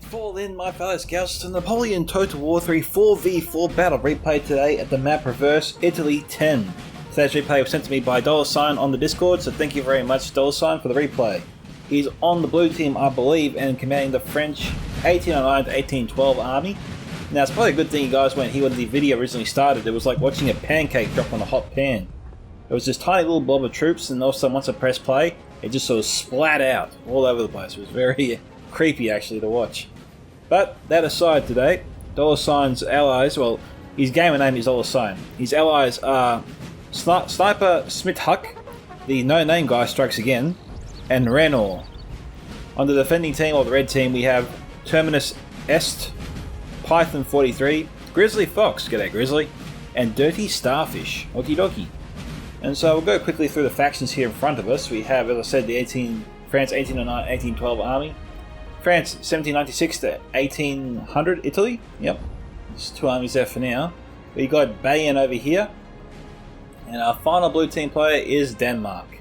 Fall in, my fellow scouts, to Napoleon Total War 3 4v4 battle replay today at the map Reverse Italy 10. Today's replay was sent to me by $sign on the Discord, so thank you very much $sign for the replay. He's on the blue team, I believe, and commanding the French 1809 to 1812 army. Now, it's probably a good thing you guys weren't here when the video originally started. It was like watching a pancake drop on a hot pan. It was this tiny little blob of troops, and also once I pressed play, it just sort of splat out all over the place. It was very creepy, actually, to watch. But that aside, today, $sign's allies, well, his gamer name is $sign. His allies are SniperSmithuk, the no-name guy strikes again, and Renor. On the defending team, or the red team, we have Terminus Est, Python 43, Grizzly Fox, g'day Grizzly, and Dirty Starfish, okie dokie. And so we'll go quickly through the factions here in front of us. We have, as I said, the France 1809, 1812 army. France 1796 to 1800 Italy. Yep, there's two armies there for now. We got Bayern over here, and our final blue team player is Denmark.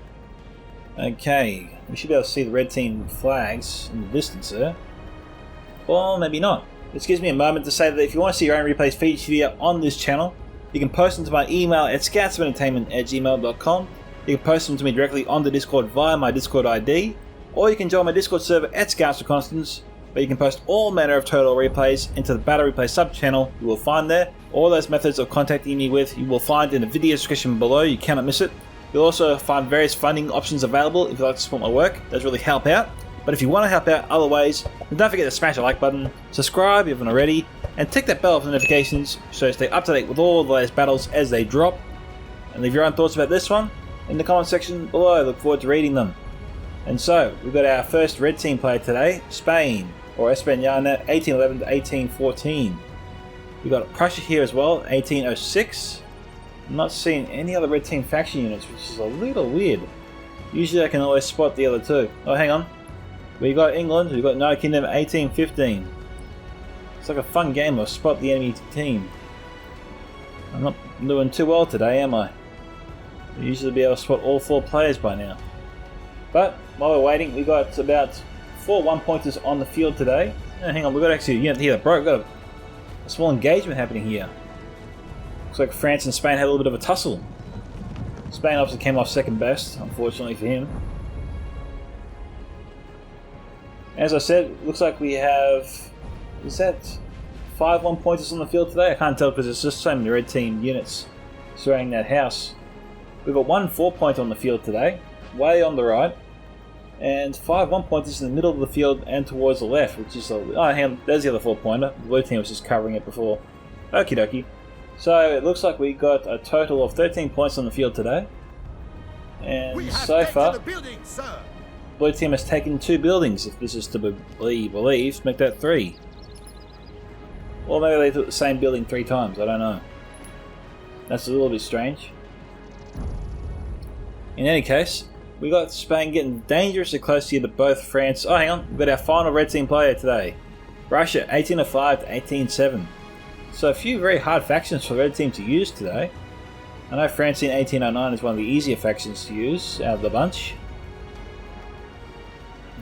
Okay, we should be able to see the red team flags in the distance there, or maybe not. This gives me a moment to say that if you want to see your own replays featured here on this channel, you can post them to my email at scoutsoфentertainment@gmail.com. You can post them to me directly on the Discord via my Discord ID. Or you can join my Discord server at Scouts Reconnaissance, where you can post all manner of total replays into the Battle Replay sub-channel you will find there. All those methods of contacting me with you will find in the video description below, you cannot miss it. You'll also find various funding options available if you'd like to support my work. It does really help out. But if you want to help out other ways, then don't forget to smash the like button, subscribe if you haven't already, and tick that bell for notifications so you stay up to date with all the latest battles as they drop. And leave your own thoughts about this one in the comment section below. I look forward to reading them. And so, we've got our first red team player today, Spain, or Espana, 1811 to 1814. We've got Prussia here as well, 1806. I'm not seeing any other red team faction units, which is a little weird. Usually I can always spot the other two. Oh, hang on. We've got England, we've got United Kingdom, 1815. It's like a fun game of spot the enemy team. I'm not doing too well today, am I? I usually be able to spot all four players by now. But while we're waiting, we got about 4 1-pointers on the field today. Oh, hang on, we've got actually a unit here that broke. We've got a small engagement happening here. Looks like France and Spain had a little bit of a tussle. Spain obviously came off second best, unfortunately for him. As I said, looks like we have, is that 5 1-pointers on the field today? I can't tell because there's just so many red team units surrounding that house. We've got 1 4-pointer on the field today, way on the right, and 5 1-pointers in the middle of the field and towards the left, which is oh, hang on, there's the other 4-pointer. The blue team was just covering it before. Okie dokie. So it looks like we got a total of 13 points on the field today, and so far, blue team has taken 2 buildings. If this is to be believed, make that 3. Or maybe they took the same building 3 times. I don't know. That's a little bit strange. In any case, we got Spain getting dangerously close here to both France. Oh, hang on, we've got our final red team player today, Russia, 1805 to 1807. So a few very hard factions for the red team to use today. I know France in 1809 is one of the easier factions to use out of the bunch.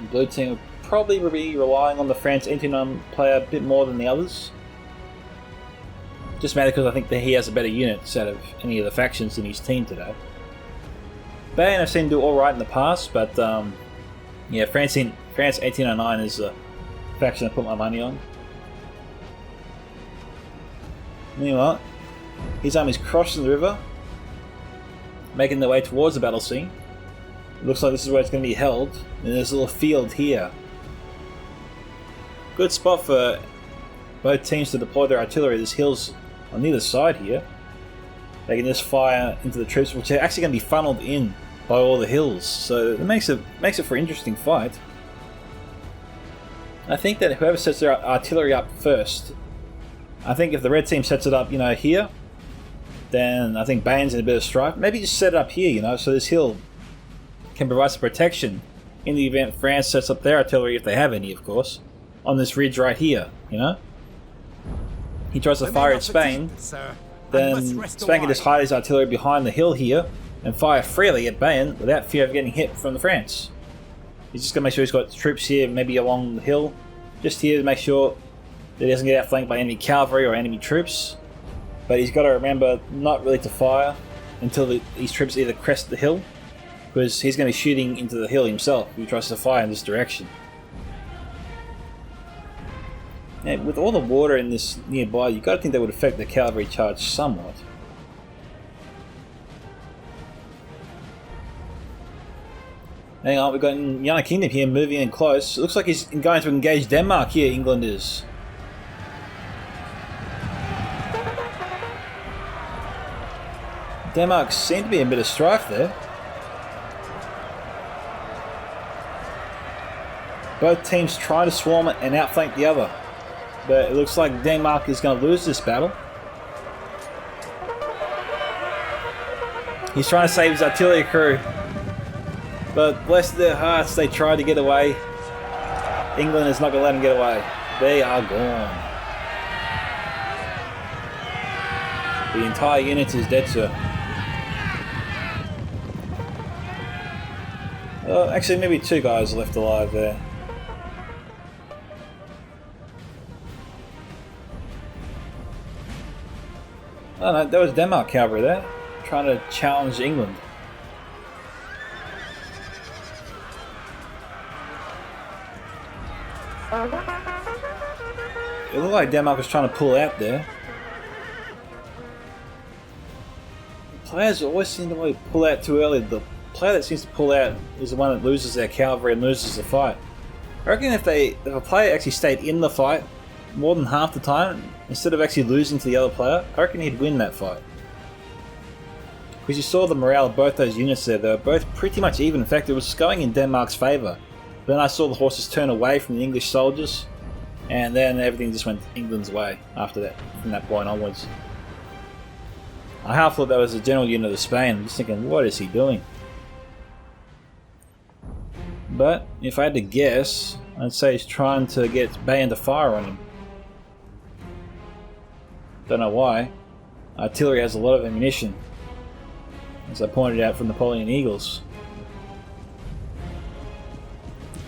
The blue team will probably be relying on the France 1809 player a bit more than the others. Just mainly because I think that he has a better unit out of any of the factions in his team today. Bayern I've seen do alright in the past, but yeah, France 1809 is a faction I put my money on. Meanwhile, his army's crossing the river, making their way towards the battle scene. It looks like this is where it's going to be held, and there's a little field here. Good spot for both teams to deploy their artillery. There's hills on either side here. They can just fire into the troops, which are actually going to be funneled in by all the hills, so it makes it for an interesting fight. I think that whoever sets their artillery up first, I think if the red team sets it up, you know, here, then I think Bayern's in a bit of strife. Maybe just set it up here, you know, so this hill can provide some protection in the event France sets up their artillery, if they have any, of course, on this ridge right here, you know. He tries to fire at Spain, then Spain can just hide his artillery behind the hill here and fire freely at Bayern without fear of getting hit from the France. He's just going to make sure he's got troops here, maybe along the hill, just here to make sure that he doesn't get outflanked by enemy cavalry or enemy troops. But he's got to remember not really to fire until these troops either crest the hill, because he's going to be shooting into the hill himself if he tries to fire in this direction. And with all the water in this nearby, you've got to think that would affect the cavalry charge somewhat. Hang on, we've got United Kingdom here moving in close. It looks like he's going to engage Denmark here, England is. Denmark seem to be in a bit of strife there. Both teams try to swarm it and outflank the other. But it looks like Denmark is going to lose this battle. He's trying to save his artillery crew. But bless their hearts, they tried to get away. England is not going to let them get away. They are gone. The entire unit is dead, sir. Actually, maybe 2 guys left alive there. Oh no, that was Denmark cavalry there, trying to challenge England. It looked like Denmark was trying to pull out there. The players always seem to pull out too early. The player that seems to pull out is the one that loses their cavalry and loses the fight. I reckon if a player actually stayed in the fight more than half the time, instead of actually losing to the other player, I reckon he'd win that fight. Because you saw the morale of both those units there, they were both pretty much even. In fact, it was going in Denmark's favour. Then I saw the horses turn away from the English soldiers, and then everything just went England's way after that, from that point onwards. I half thought that was the general unit of Spain. I'm just thinking, what is he doing? But if I had to guess, I'd say he's trying to get Bayern to fire on him. Don't know why. Artillery has a lot of ammunition, as I pointed out from Napoleon Eagles.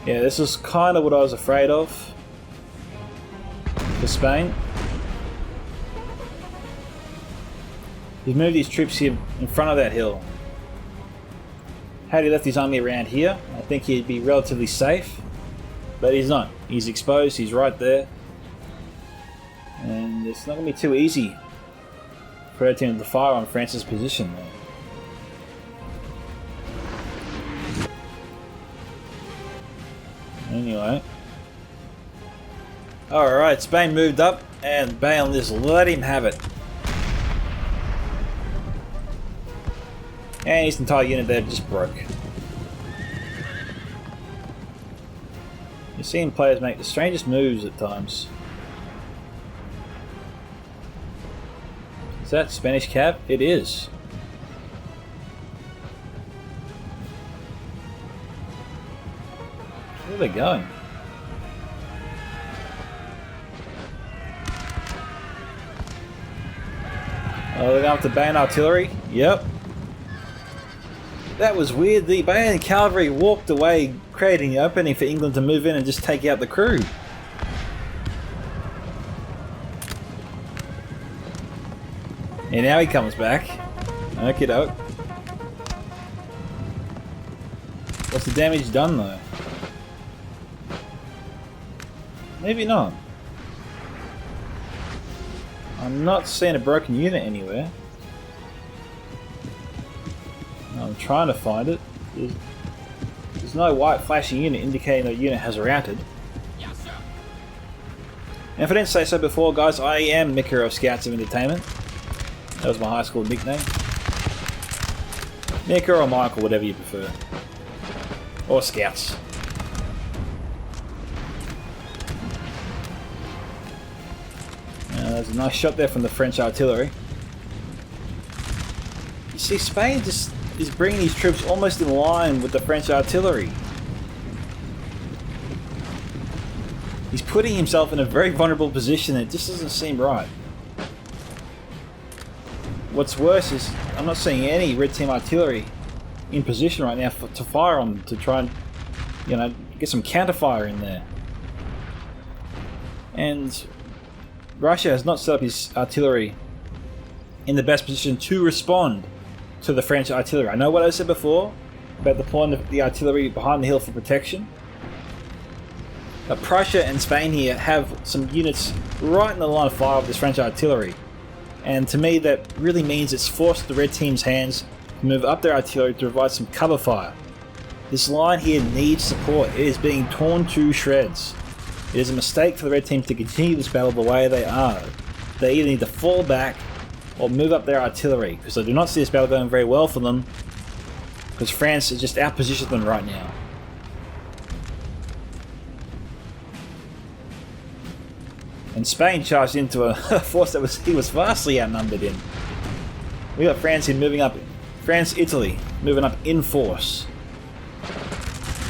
Yeah, this is kind of what I was afraid of for Spain. He's moved his troops here in front of that hill. Had he left his army around here, I think he'd be relatively safe. But he's not. He's exposed, he's right there. And it's not going to be too easy for her team to fire on France's position there. Anyway. Alright, Spain moved up and Bayern just let him have it. And his entire unit there just broke. You're seeing players make the strangest moves at times. Is that Spanish cav? It is. Where are they going? Oh, they're going up to Bayern artillery? Yep. That was weird. The Bayern cavalry walked away, creating the opening for England to move in and just take out the crew. And now he comes back. Okie doke. What's the damage done though? Maybe not. I'm not seeing a broken unit anywhere. I'm trying to find it. There's no white flashing unit indicating the unit has routed. And if I didn't say so before, guys, I am Micka of Scouts of Entertainment. That was my high school nickname. Micka or Michael, whatever you prefer. Or Scouts. There's a nice shot there from the French artillery. You see, Spain just is bringing these troops almost in line with the French artillery. He's putting himself in a very vulnerable position that just doesn't seem right. What's worse is I'm not seeing any red team artillery in position right now to fire on them, to try and, you know, get some counter fire in there. And Russia has not set up his artillery in the best position to respond to the French artillery. I know what I said before about deploying the artillery behind the hill for protection. But Prussia and Spain here have some units right in the line of fire of this French artillery. And to me that really means it's forced the red team's hands to move up their artillery to provide some cover fire. This line here needs support. It is being torn to shreds. It is a mistake for the red team to continue this battle the way they are. They either need to fall back or move up their artillery, because I do not see this battle going very well for them, because France has just outpositioned them right now. And Spain charged into a force that he was vastly outnumbered in. We got France here moving up. France, Italy, moving up in force.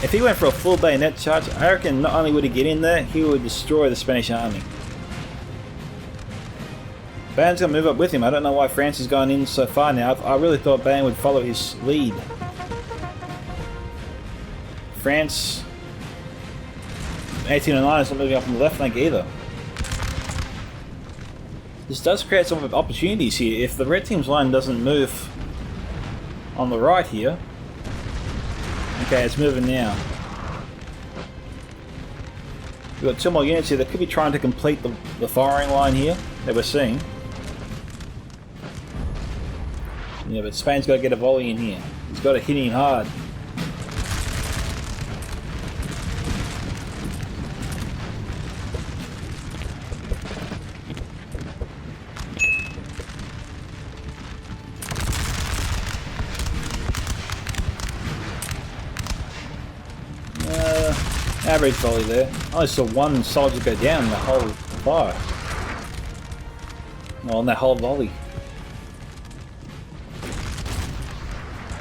If he went for a full bayonet charge, I reckon not only would he get in there, he would destroy the Spanish army. Bayern's going to move up with him. I don't know why France has gone in so far now. I really thought Bayern would follow his lead. France, 1809 is not moving up on the left flank either. This does create some opportunities here. If the red team's line doesn't move on the right here. Okay, it's moving now. We've got two more units here that could be trying to complete the firing line here that we're seeing. Yeah, but Spain's got to get a volley in here. He's got to hit in hard. Average volley there. I only saw one soldier go down in the whole fire. Well, in that whole volley.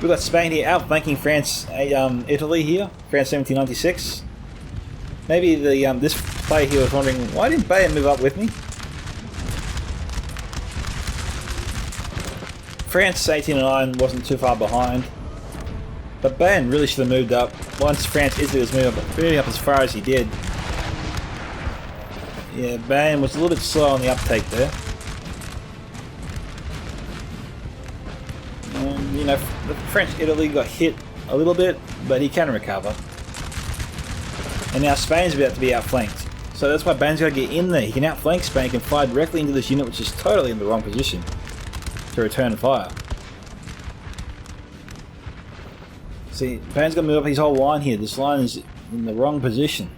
We've got Spain here outflanking France, Italy here. France 1796. Maybe the this player here was wondering, why didn't Bayern move up with me? France 1809 wasn't too far behind. But Bayern really should have moved up once France Italy was moving up as far as he did. Yeah, Bayern was a little bit slow on the uptake there. And, you know, the French Italy got hit a little bit, but he can recover. And now Spain's about to be outflanked. So that's why Bayern's got to get in there. He can outflank Spain, he can fire directly into this unit, which is totally in the wrong position to return fire. See, Bayern's got to move up his whole line here. This line is in the wrong position.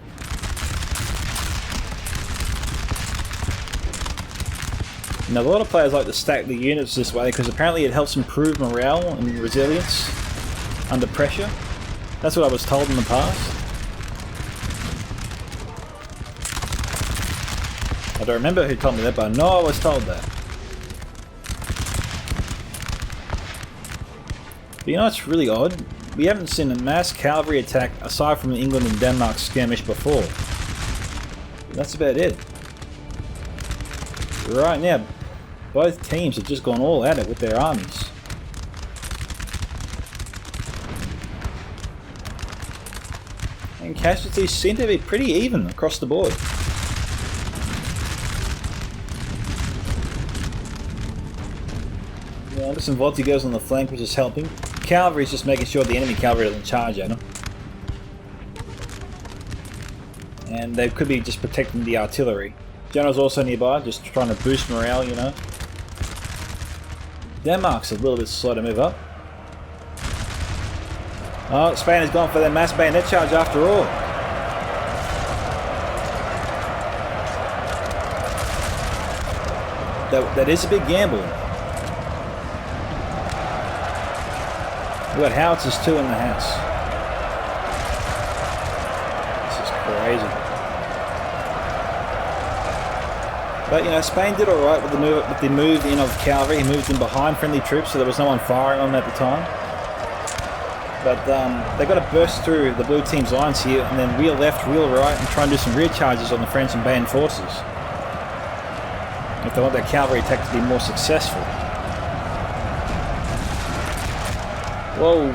Now, a lot of players like to stack the units this way because apparently it helps improve morale and resilience under pressure. That's what I was told in the past. I don't remember who told me that, but I know I was told that. But you know what's really odd? We haven't seen a mass cavalry attack aside from the England and Denmark skirmish before. That's about it. Right now, both teams have just gone all at it with their armies. And casualties seem to be pretty even across the board. Yeah, there's some Voltigeurs on the flank, which is helping. Cavalry is just making sure the enemy cavalry doesn't charge at them. And they could be just protecting the artillery. General's also nearby, just trying to boost morale, you know. Denmark's a little bit slow to move up. Oh, Spain has gone for their mass bayonet charge after all. That is a big gamble. We've got howitzers too in the house. This is crazy. But you know, Spain did alright with the move in of cavalry. He moved in behind friendly troops, so there was no one firing on them at the time. But they got to burst through the blue team's lines here, and then wheel left, wheel right, and try and do some rear charges on the French and Bayern forces. If they want their cavalry attack to be more successful. Whoa.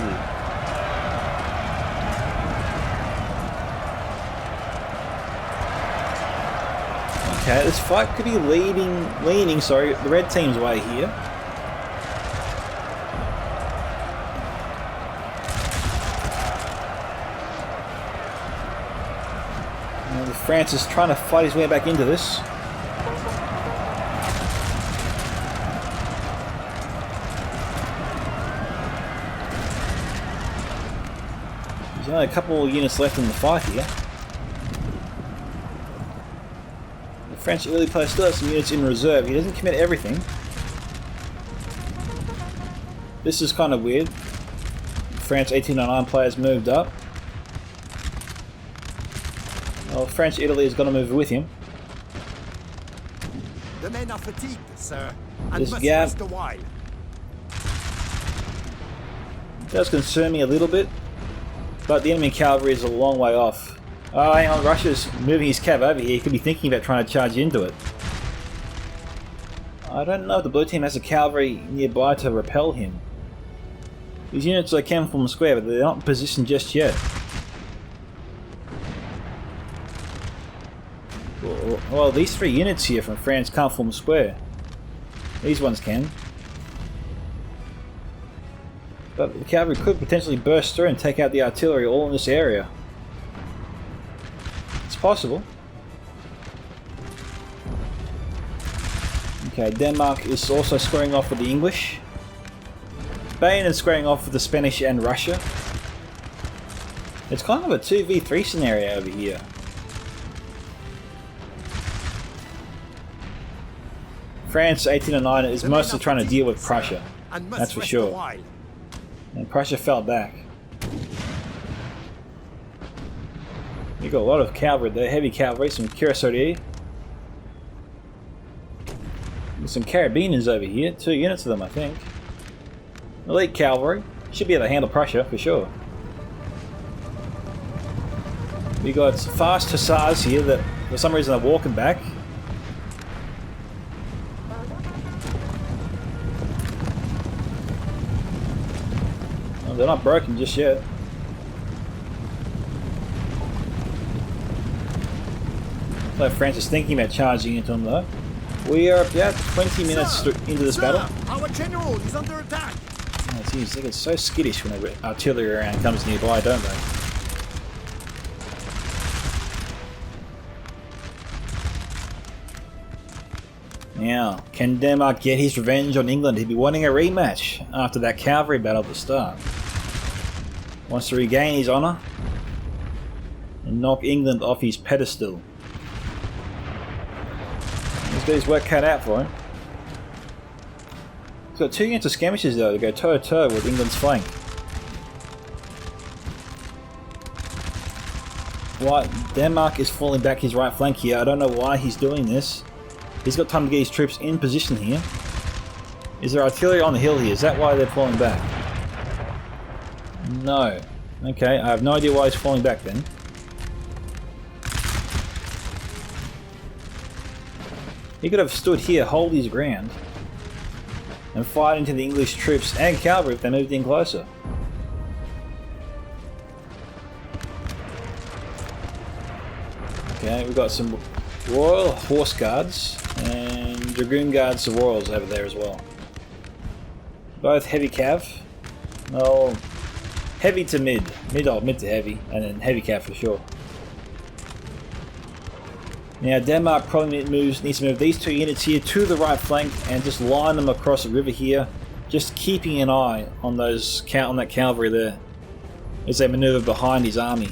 Okay, this fight could be leaning the red team's way here. And France is trying to fight his way back into this. There's only a couple of units left in the fight here. The French early player still has some units in reserve. He doesn't commit everything. This is kind of weird. France 1809 players moved up. Well, French Italy is going to move with him. The men are fatigued, sir, and This must gap rest a while. does concern me a little bit, but the enemy cavalry is a long way off. Oh, hang on, Russia's moving his cav over here. He could be thinking about trying to charge into it. I don't know if the blue team has a cavalry nearby to repel him. These units are coming from the square, but they're not in position just yet. Well, these three units here from France can't form a square. These ones can. But the cavalry could potentially burst through and take out the artillery all in this area. It's possible. Okay, Denmark is also squaring off with the English. Bayern is squaring off with the Spanish and Russia. It's kind of a 2v3 scenario over here. France 1809 is mostly trying to deal with Prussia, that's for sure. And Prussia fell back. You've got a lot of cavalry there, heavy cavalry, some cuirassiers. Some carabiners over here, 2 units of them I think. Elite cavalry, should be able to handle Prussia for sure. We got fast hussars here that for some reason are walking back. Well, they're not broken just yet. So France is thinking about charging into them though. We are about 20 minutes into this battle. Our general is under attack. Oh, geez, they get so skittish when the artillery round comes nearby, don't they? Now, can Denmark get his revenge on England? He'd be wanting a rematch after that cavalry battle at the start. Wants to regain his honour and knock England off his pedestal. He's got his work cut out for him. He's got 2 units of skirmishers though to go toe to toe with England's flank. Why Denmark is falling back his right flank here. I don't know why he's doing this. He's got time to get his troops in position here. Is there artillery on the hill here? Is that why they're falling back? No. Okay, I have no idea why he's falling back then. He could have stood here, hold his ground, and fired into the English troops and cavalry if they moved in closer. Okay, we've got some Royal Horse Guards and Dragoon Guards of Royals over there as well. Both heavy cav. Well, heavy to mid. Mid to heavy, and then heavy cav for sure. Now Denmark probably needs to move these 2 units here to the right flank and just line them across the river here, just keeping an eye on that cavalry there as they manoeuvre behind his army.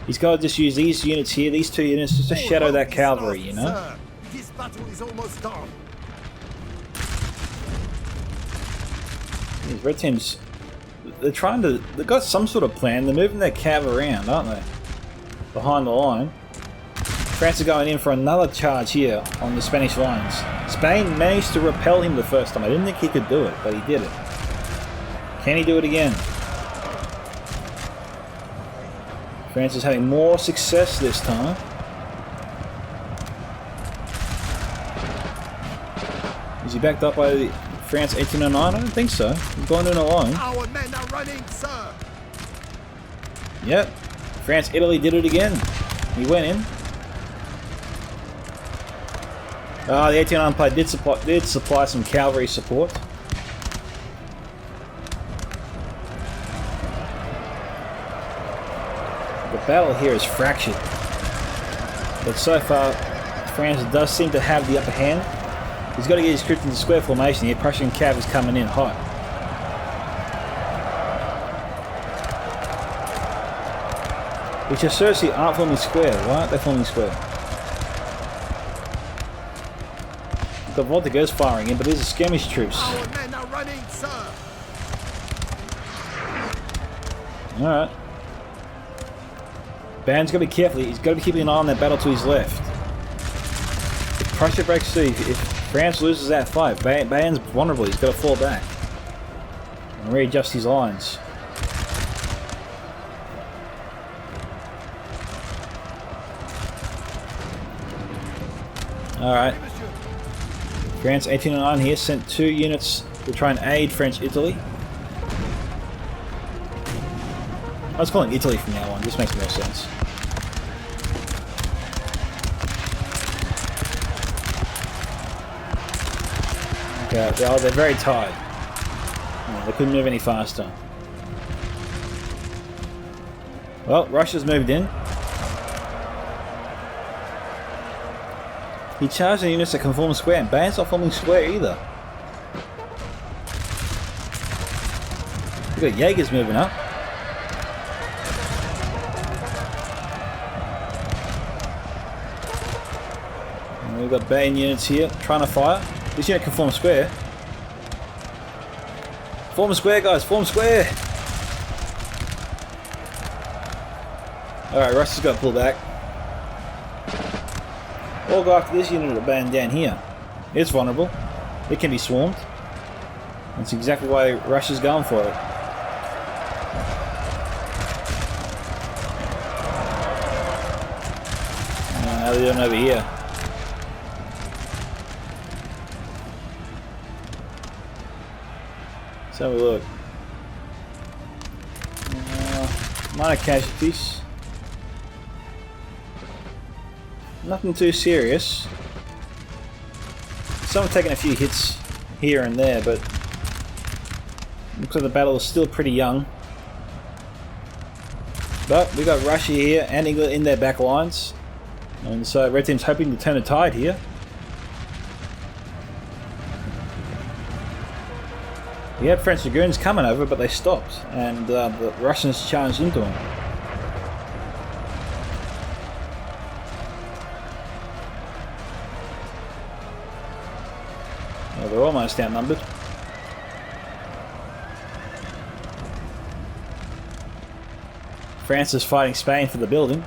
He's got to just use these units here, these 2 units, just to shadow that cavalry, you know? This battle is almost done. These red teams, they've got some sort of plan. They're moving their cav around, aren't they? Behind the line. France are going in for another charge here on the Spanish lines. Spain managed to repel him the first time. I didn't think he could do it, but he did it. Can he do it again? France is having more success this time. Is he backed up by France 1809? I don't think so. He's gone in alone. Our men are running, sir. Yep. France Italy did it again. He went in. The 1809 plate did supply some cavalry support. The battle here is fractured, but so far France does seem to have the upper hand. He's got to get his troops into square formation here. Prussian cav is coming in hot. Which seriously aren't forming square. Why aren't they forming square? The Voltigeurs firing in, but these are skirmish troops. Our men are running, sir. Alright. Bayern's got to be careful. He's got to be keeping an eye on that battle to his left. If Prussia breaks through, if France loses that fight, Bayern's vulnerable. He's got to fall back and readjust his lines. Alright. France 1809 here sent 2 units to try and aid French Italy. I was calling Italy from now on, this makes more sense. Okay, they're very tired. Oh, they couldn't move any faster. Well, Russia's moved in. He charged the units that can form square, and Bayern's not forming square either. We've got Jaegers moving up. And we've got Bayern units here trying to fire. This unit can form square. Form square, guys, form square! Alright, Russia's got to pull back. We'll go after this unit of Bayern down here. It's vulnerable. It can be swarmed. That's exactly why Russia's going for it. How are they doing over here? Let's have a look. Minor casualties. Nothing too serious. Some have taken a few hits here and there, but looks like the battle is still pretty young. But we got Russia here and England in their back lines, and so Red Team's hoping to turn the tide here. We had French Dragoons coming over, but they stopped, and the Russians charged into them. They're almost outnumbered. France is fighting Spain for the building.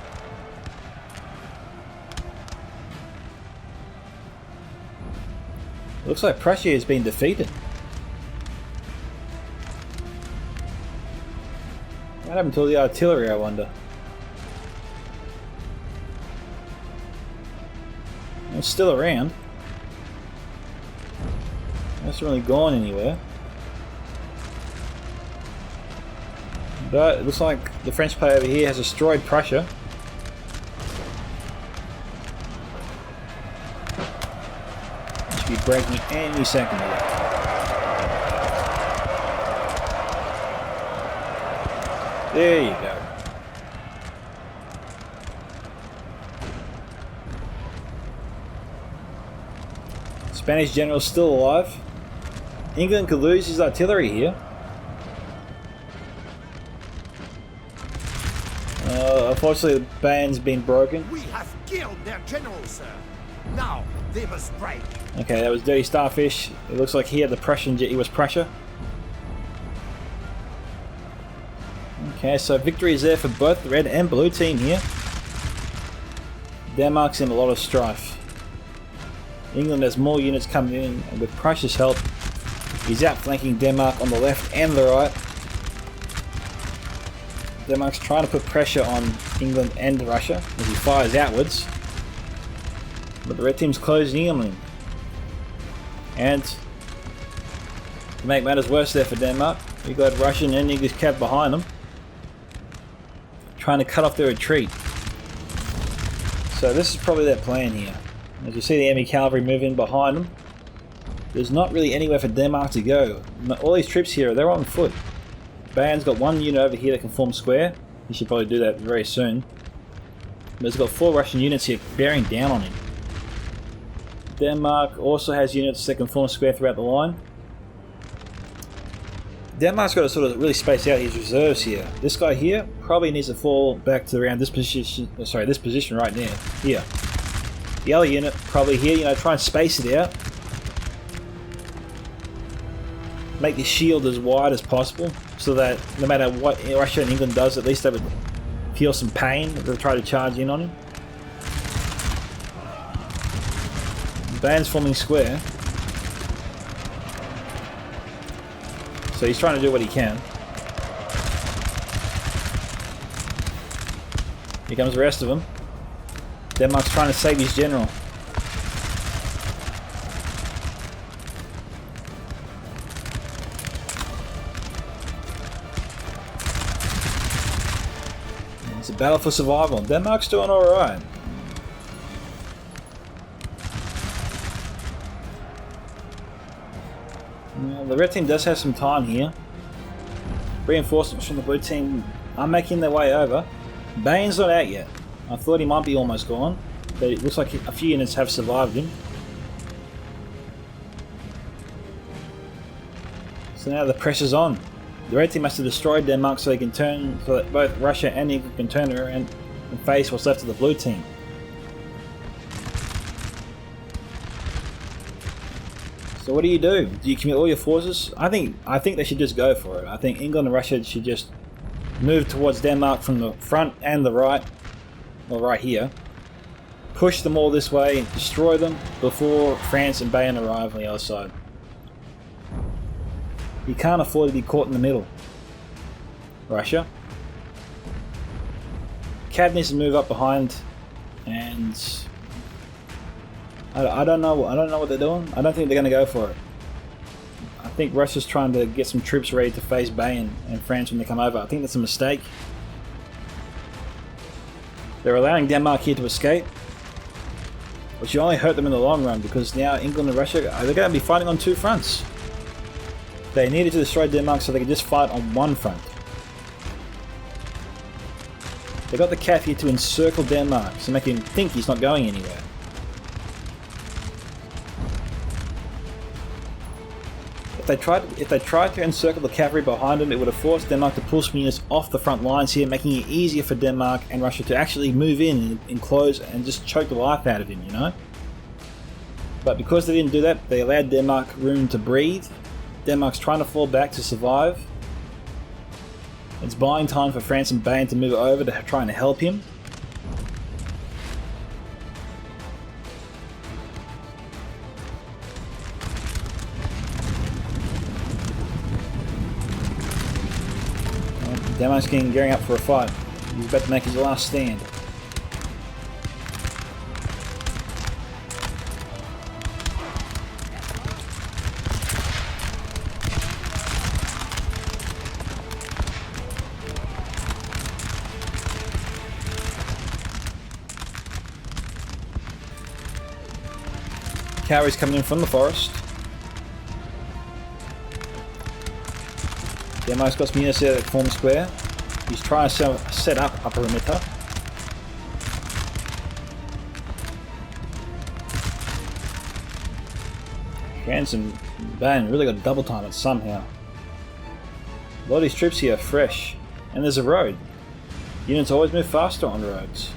Looks like Prussia has been defeated. What happened to the artillery, I wonder? It's still around. It's not really gone anywhere. But it looks like the French player over here has destroyed Prussia. It should be breaking any second here. There you go. Spanish general still alive. England could lose his artillery here. Unfortunately, the Bayern's been broken. We have killed their general, sir. Now they must break. Okay, that was Dirty Starfish. It looks like he had the Prussian. He was Prussia. Okay, so victory is there for both the red and blue team here. Denmark's in a lot of strife. England has more units coming in, and with Prussia's help, he's outflanking Denmark on the left and the right. Denmark's trying to put pressure on England and Russia as he fires outwards. But the red team's closing in. And to make matters worse there for Denmark, we've got Russian and English cav behind them, trying to cut off their retreat. So this is probably their plan here. As you see the enemy cavalry moving behind them, there's not really anywhere for Denmark to go. All these troops here, they're on foot. Bayern's got one unit over here that can form square. He should probably do that very soon. But he's got 4 Russian units here bearing down on him. Denmark also has units that can form square throughout the line. Denmark's got to sort of really space out his reserves here. This guy here probably needs to fall back to around this position. Sorry, this position right now. Here. The other unit probably here. You know, try and space it out. Make the shield as wide as possible, so that no matter what Russia and England does, at least they would feel some pain if they try to charge in on him. Bayern's forming square. So he's trying to do what he can. Here comes the rest of them. Denmark's trying to save his general. It's a battle for survival. Denmark's doing alright. The red team does have some time here. Reinforcements from the blue team are making their way over. Bayern's not out yet. I thought he might be almost gone, but it looks like a few units have survived him. So now the pressure's on. The red team has to destroy Denmark so they can turn, so that both Russia and England can turn around and face what's left of the blue team. So what do? Do you commit all your forces? I think they should just go for it. I think England and Russia should just move towards Denmark from the front and the right. Well, right here. Push them all this way and destroy them before France and Bayern arrive on the other side. You can't afford to be caught in the middle. Russia. CAD needs to move up behind, and I don't know what they're doing. I don't think they're going to go for it. I think Russia's trying to get some troops ready to face Bayern and France when they come over. I think that's a mistake. They're allowing Denmark here to escape, which will only hurt them in the long run, because now England and Russia, they're going to be fighting on 2 fronts. They needed to destroy Denmark so they could just fight on 1 front. They got the cat here to encircle Denmark, so make him think he's not going anywhere. If they tried to encircle the cavalry behind them, it would have forced Denmark to pull some units off the front lines here, making it easier for Denmark and Russia to actually move in and close and just choke the life out of him, you know? But because they didn't do that, they allowed Denmark room to breathe. Denmark's trying to fall back to survive. It's buying time for France and Bayern to move over to try and help him. Denmark's gearing up for a fight. He's about to make his last stand. Cavalry's coming in from the forest. Denmark's got some units there that form square. He's trying to set up a perimeter. France and Bayern really got to double time it somehow. A lot of these troops here are fresh, and there's a road. Units always move faster on roads.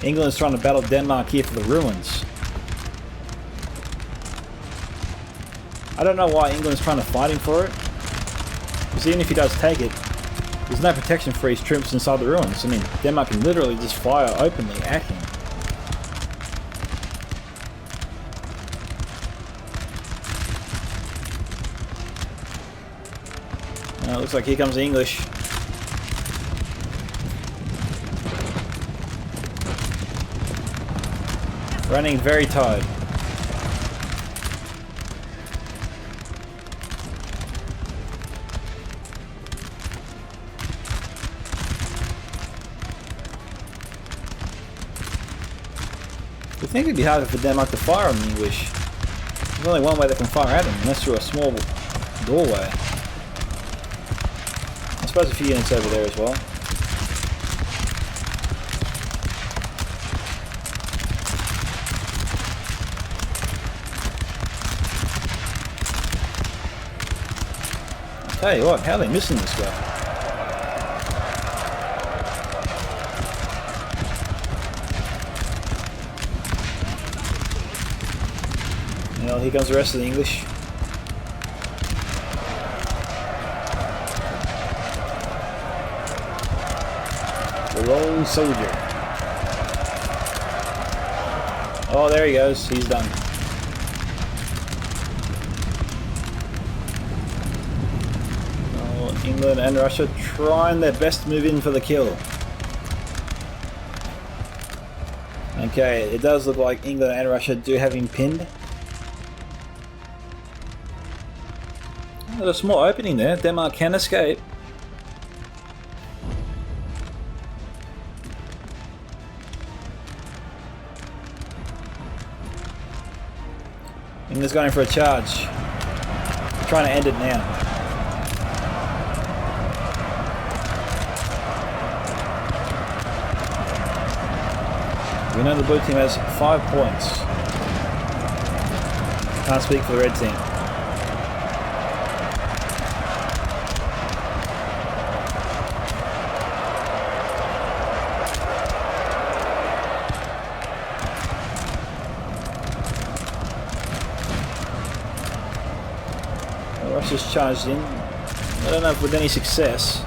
England's trying to battle Denmark here for the ruins. I don't know why England's trying to fight him for it. Because even if he does take it, there's no protection for his troops inside the ruins. I mean, Denmark can literally just fire openly at him. It looks like here comes the English. Running very tight. You think it'd be harder for Denmark to fire on the English. There's only one way they can fire at them, and that's through a small doorway. I suppose a few units over there as well. Tell you what, how are they missing this guy? Well, here comes the rest of the English. The lone soldier. Oh, there he goes. He's done. Oh, England and Russia trying their best to move in for the kill. Okay, it does look like England and Russia do have him pinned. There's a small opening there. Denmark can escape. England's going for a charge. Trying to end it now. We know the blue team has 5 points. Can't speak for the red team. Russia's charged in. I don't know if with any success.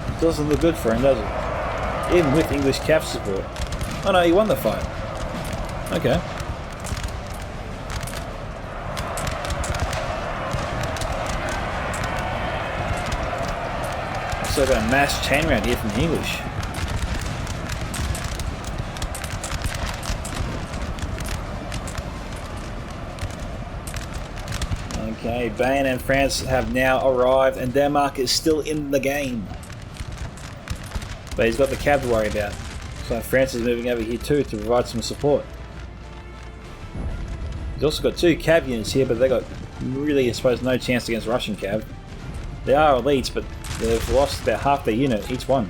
It doesn't look good for him, does it? Even with English cav support. Oh no, he won the fight. Okay. So got a mass chain round here from the English. Okay, Bayern and France have now arrived, and Denmark is still in the game. But he's got the cab to worry about. So France is moving over here too to provide some support. He's also got 2 cab units here, but they got really, I suppose, no chance against Russian cab. They are elites, but they've lost about half their unit, each one.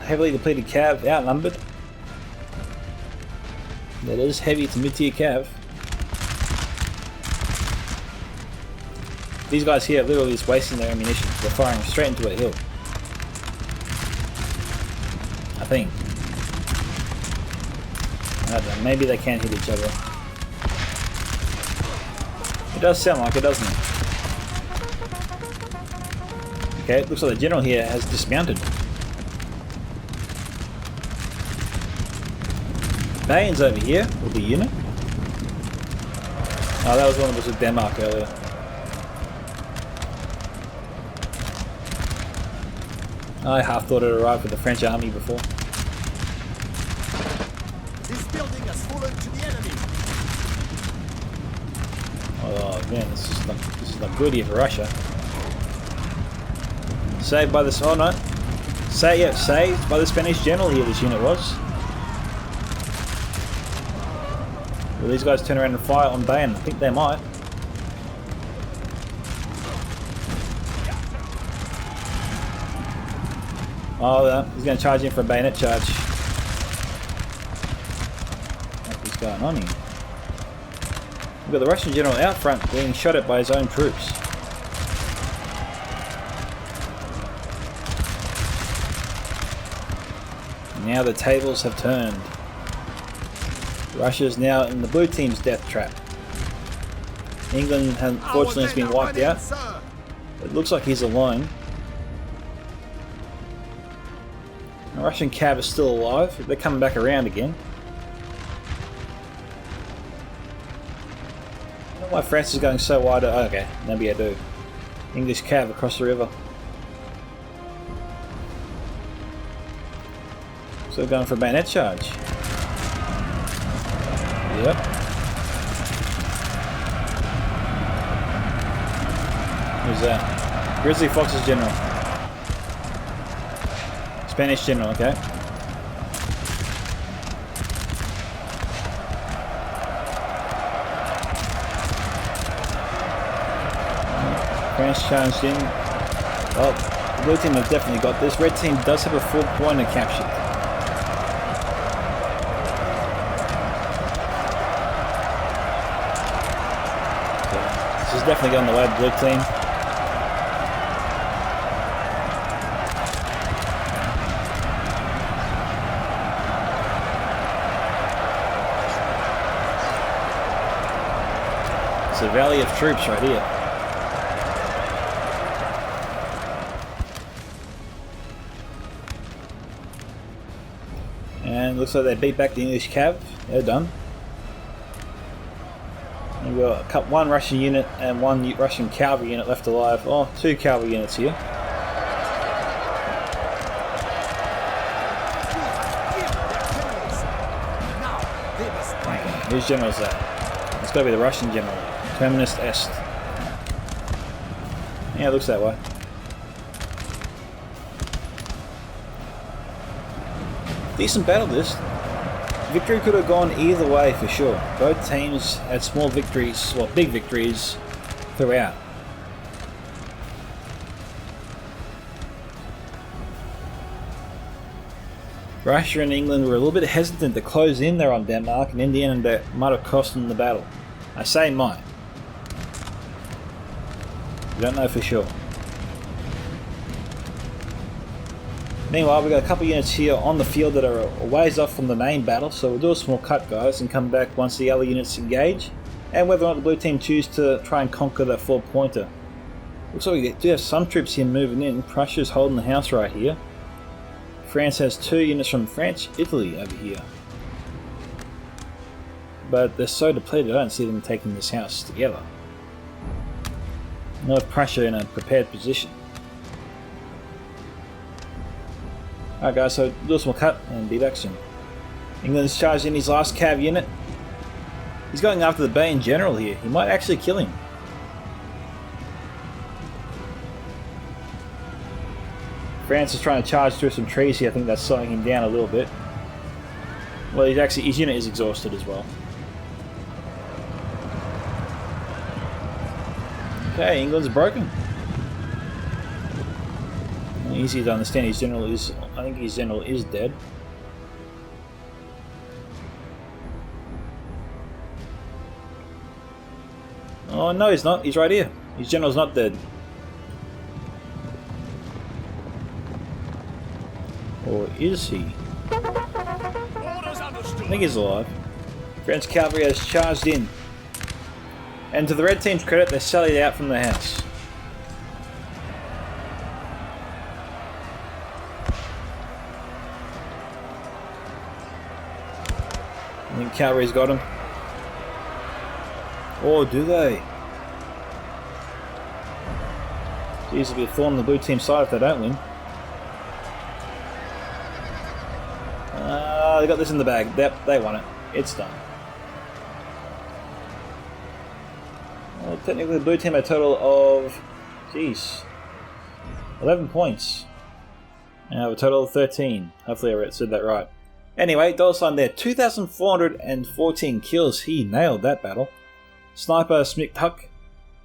Heavily depleted cab, outnumbered. That is heavy to mid-tier cav. These guys here are literally just wasting their ammunition. They're firing straight into a hill. I think. I don't know, maybe they can hit each other. It does sound like it, doesn't it? Okay, it looks like the general here has dismounted. Bayern's over here with the unit. Oh, that was one that was with Denmark earlier. I half thought it arrived with the French army before. This building has fallen to the enemy. Oh man, this is not good here for Russia. Saved by this. Oh no, saved by the Spanish general here. This unit was. Will these guys turn around and fire on Bayern? I think they might. Oh, he's going to charge in for a bayonet charge. What's going on here? We've got the Russian general out front being shot at by his own troops. Now the tables have turned. Russia is now in the blue team's death trap. England, unfortunately, has been wiped out. It looks like he's alone. The Russian cav is still alive. They're coming back around again. I don't know why France is going so wide. Oh, okay, maybe I do. English cav across the river. So we're going for a bayonet charge. Yep. Who's that? Grizzly Fox is general. Spanish general, okay. France charged in. Well, the blue team have definitely got this. Red team does have a 4-pointer captured. Okay. This is definitely going the way of the blue team. It's a valley of troops right here. And looks like they beat back the English cav. They're done. And we've got one Russian unit and one Russian cavalry unit left alive. Oh, 2 cavalry units here. Okay, whose general's that? It's got to be the Russian general. Terminus Est. Yeah, it looks that way. Decent battle this. Victory could have gone either way for sure. Both teams had small victories, well, big victories throughout. Russia and England were a little bit hesitant to close in there on Denmark, and in the end that might have cost them the battle. I say might. We don't know for sure. Meanwhile, we've got a couple of units here on the field that are a ways off from the main battle, so we'll do a small cut, guys, and come back once the other units engage, and whether or not the blue team choose to try and conquer that 4-pointer. Looks like we do have some troops here moving in. Prussia's holding the house right here. France has 2 units from Italy over here. But they're so depleted, I don't see them taking this house together. Nor Prussia in a prepared position. Alright guys, so do a small cut and be back soon. England's charged in his last cav unit. He's going after the Bayern general here. He might actually kill him. France is trying to charge through some trees here. I think that's slowing him down a little bit. Well, his unit is exhausted as well. Okay, England's broken. Easy to understand. His general is. I think his general is dead. Oh no, he's not. He's right here. His general's not dead. Or is he? I think he's alive. French cavalry has charged in. And to the red team's credit, they sallied out from the house. I think cavalry's got him. Or do they? Jeez, it'll be a thorn on the blue team's side if they don't win. They got this in the bag. They won it. It's done. Well, technically the blue team had a total of, 11 points. And I have a total of 13. Hopefully I said that right. Anyway, $sign there. 2,414 kills. He nailed that battle. SniperSmithuk,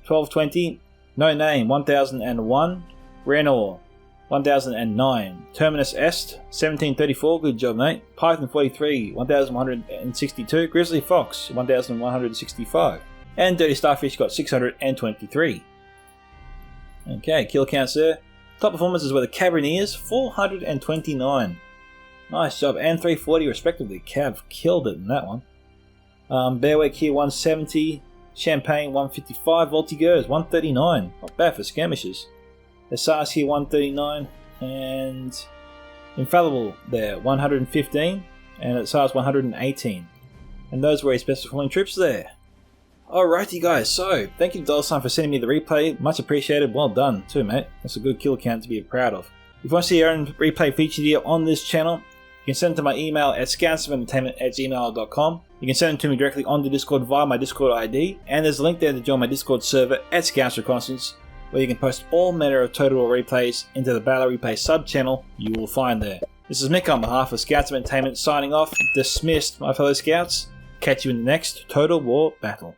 1220. No Name, 1001. Renor, 1009. Terminus Est, 1734. Good job, mate. Python 43, 1162. Grizzly Fox, 1165. And Dirty Starfish got 623. Okay, kill counts there. Top performances were the Caberniers, 429. Nice job, and 340 respectively. Cav killed it in that one. Bearwick here, 170. Champagne, 155. Voltigeurs, 139. Not bad for skirmishers. The SARS here, 139. And Infallible there, 115. And at SARS, 118. And those were his best performing troops there. Alrighty guys, so thank you to $sign for sending me the replay. Much appreciated. Well done too, mate. That's a good kill count to be proud of. If you want to see your own replay featured here on this channel, you can send them to my email at scoutsomentertainment@gmail.com. You can send them to me directly on the Discord via my Discord ID, and there's a link there to join my Discord server at Scouts Reconnaissance, where you can post all manner of Total War replays into the Battle Replay sub-channel you will find there. This is Micka on behalf of Scouts of Entertainment signing off. Dismissed, my fellow Scouts. Catch you in the next Total War battle.